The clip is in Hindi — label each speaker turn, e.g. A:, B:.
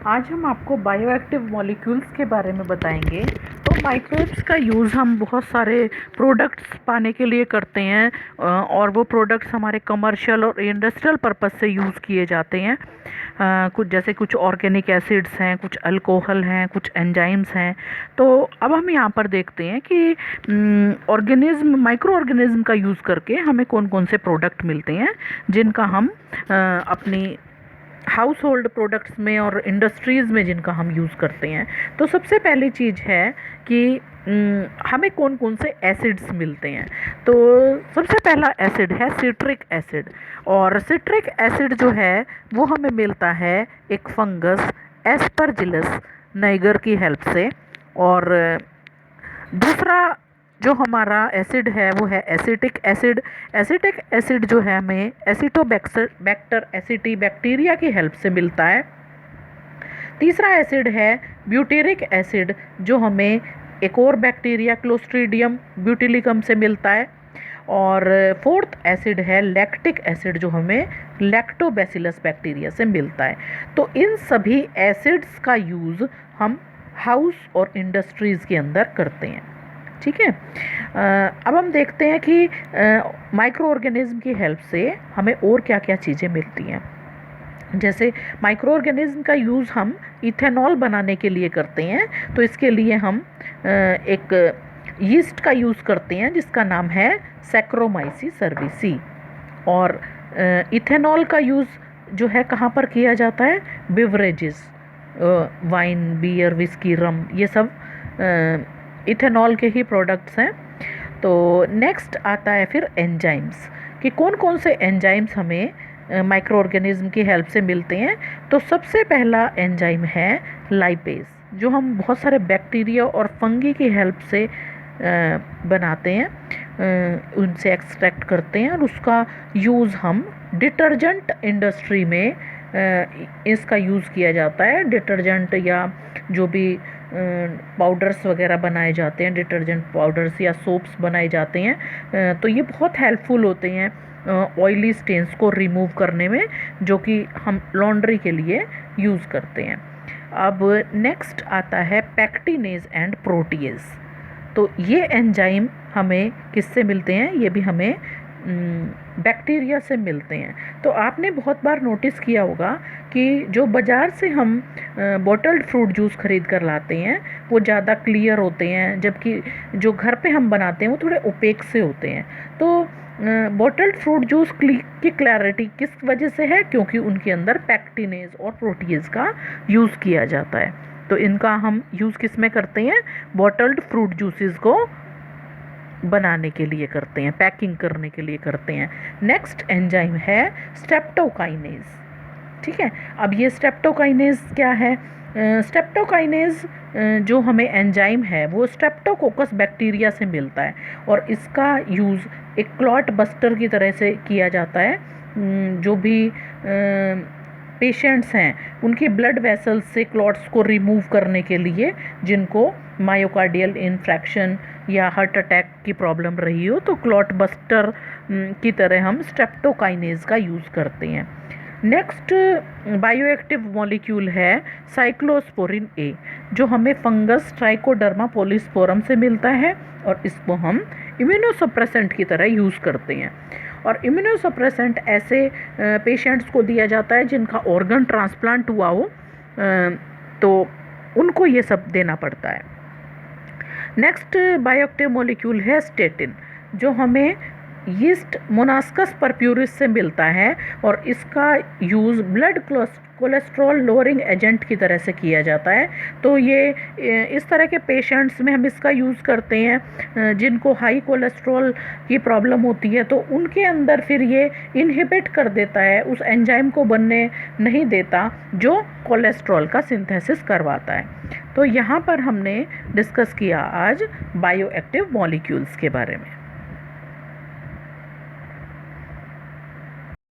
A: आज हम आपको बायोएक्टिव मॉलिक्यूल्स के बारे में बताएंगे। तो माइक्रोब्स का यूज़ हम बहुत सारे प्रोडक्ट्स पाने के लिए करते हैं और वो प्रोडक्ट्स हमारे कमर्शियल और इंडस्ट्रियल पर्पस से यूज़ किए जाते हैं। कुछ जैसे कुछ ऑर्गेनिक एसिड्स हैं, कुछ अल्कोहल हैं, कुछ एंजाइम्स हैं। तो अब हम यहाँ पर देखते हैं कि माइक्रो ऑर्गेनिज्म का यूज़ करके हमें कौन कौन से प्रोडक्ट मिलते हैं जिनका हम अपनी हाउस होल्ड प्रोडक्ट्स में और इंडस्ट्रीज़ में जिनका हम यूज़ करते हैं। तो सबसे पहली चीज़ है कि हमें कौन कौन से एसिड्स मिलते हैं। तो सबसे पहला एसिड है सिट्रिक एसिड, और सिट्रिक एसिड जो है वो हमें मिलता है एक फंगस एस्परजिलस नाइगर की हेल्प से। और दूसरा जो हमारा एसिड है वो है एसिटिक एसिड। एसिटिक एसिड जो है हमें एसिटोबैक्टर एसिटी बैक्टीरिया की हेल्प से मिलता है। तीसरा एसिड है ब्यूटेरिक एसिड, जो हमें एक और बैक्टीरिया क्लोस्ट्रीडियम ब्यूटिलिकम से मिलता है। और फोर्थ एसिड है लैक्टिक एसिड, जो हमें लैक्टोबैसिलस बैक्टीरिया से मिलता है। तो इन सभी एसिड्स का यूज़ हम हाउस और इंडस्ट्रीज़ के अंदर करते हैं। ठीक है। अब हम देखते हैं कि माइक्रो ऑर्गेनिज्म की हेल्प से हमें और क्या क्या चीज़ें मिलती हैं। जैसे माइक्रो ऑर्गेनिज्म का यूज़ हम इथेनॉल बनाने के लिए करते हैं। तो इसके लिए हम एक यीस्ट का यूज़ करते हैं जिसका नाम है सैक्रोमाइसिस सर्विसी। और इथेनॉल का यूज़ जो है कहाँ पर किया जाता है? बिवरेजेस, वाइन, बियर, विस्की, रम, ये सब इथेनॉल के ही प्रोडक्ट्स हैं। तो नेक्स्ट आता है फिर एंजाइम्स, कि कौन कौन से एंजाइम्स हमें माइक्रो ऑर्गेनिज्म की हेल्प से मिलते हैं। तो सबसे पहला एंजाइम है लाइपेज, जो हम बहुत सारे बैक्टीरिया और फंगी की हेल्प से बनाते हैं, उनसे एक्सट्रैक्ट करते हैं, और उसका यूज़ हम डिटर्जेंट इंडस्ट्री में इसका यूज़ किया जाता है। डिटर्जेंट या जो भी पाउडर्स वगैरह बनाए जाते हैं, डिटर्जेंट पाउडर्स या सोप्स बनाए जाते हैं, तो ये बहुत हेल्पफुल होते हैं ऑयली स्टेन्स को रिमूव करने में, जो कि हम लॉन्ड्री के लिए यूज़ करते हैं। अब नेक्स्ट आता है पैक्टिनेज एंड प्रोटीएज। तो ये एंजाइम हमें किससे मिलते हैं? ये भी हमें बैक्टीरिया से मिलते हैं। तो आपने बहुत बार नोटिस किया होगा कि जो बाज़ार से हम बॉटल्ड फ्रूट जूस खरीद कर लाते हैं वो ज़्यादा क्लियर होते हैं, जबकि जो घर पे हम बनाते हैं वो थोड़े ओपेक से होते हैं। तो बॉटल्ड फ्रूट जूस की क्लैरिटी किस वजह से है? क्योंकि उनके अंदर पैक्टिनेज और प्रोटीएज का यूज़ किया जाता है। तो इनका हम यूज़ किस में करते हैं? बॉटल्ड फ्रूट जूसेस को बनाने के लिए करते हैं, पैकिंग करने के लिए करते हैं। नेक्स्ट एंजाइम है स्ट्रेप्टोकाइनेज। ठीक है। अब ये स्ट्रेप्टोकाइनेज क्या है? स्ट्रेप्टोकाइनेज जो हमें एंजाइम है वो स्ट्रेप्टोकोकस बैक्टीरिया से मिलता है, और इसका यूज़ एक क्लॉट बस्टर की तरह से किया जाता है। जो भी पेशेंट्स हैं उनकी ब्लड वेसल्स से क्लॉट्स को रिमूव करने के लिए, जिनको मायोकार्डियल इन्फ्रैक्शन या हार्ट अटैक की प्रॉब्लम रही हो, तो क्लॉट बस्टर की तरह हम स्ट्रेप्टोकाइनेज का यूज़ करते हैं। नेक्स्ट बायोएक्टिव मॉलिक्यूल है साइक्लोस्पोरिन ए, जो हमें फंगस ट्राइकोडर्मा पॉलीस्पोरम से मिलता है, और इसको हम इम्यूनोसप्रेसेंट की तरह यूज़ करते हैं। और इम्यूनोसप्रेसेंट ऐसे पेशेंट्स को दिया जाता है जिनका ऑर्गन ट्रांसप्लांट हुआ हो, तो उनको ये सब देना पड़ता है। नेक्स्ट बायोएक्टिव मॉलिक्यूल है स्टेटिन, जो हमें यीस्ट मोनास्कस परप्यूरिस से मिलता है, और इसका use blood cholesterol lowering agent की तरह से किया जाता है। तो ये इस तरह के पेशेंट्स में हम इसका यूज़ करते हैं जिनको हाई कोलेस्ट्रॉल की प्रॉब्लम होती है, तो उनके अंदर फिर ये इनहिबिट कर देता है, उस एंजाइम को बनने नहीं देता जो कोलेस्ट्रॉल का सिंथेसिस करवाता है। तो यहाँ पर हमने डिस्कस किया आज बायोएक्टिव मॉलिक्यूल्स के बारे में।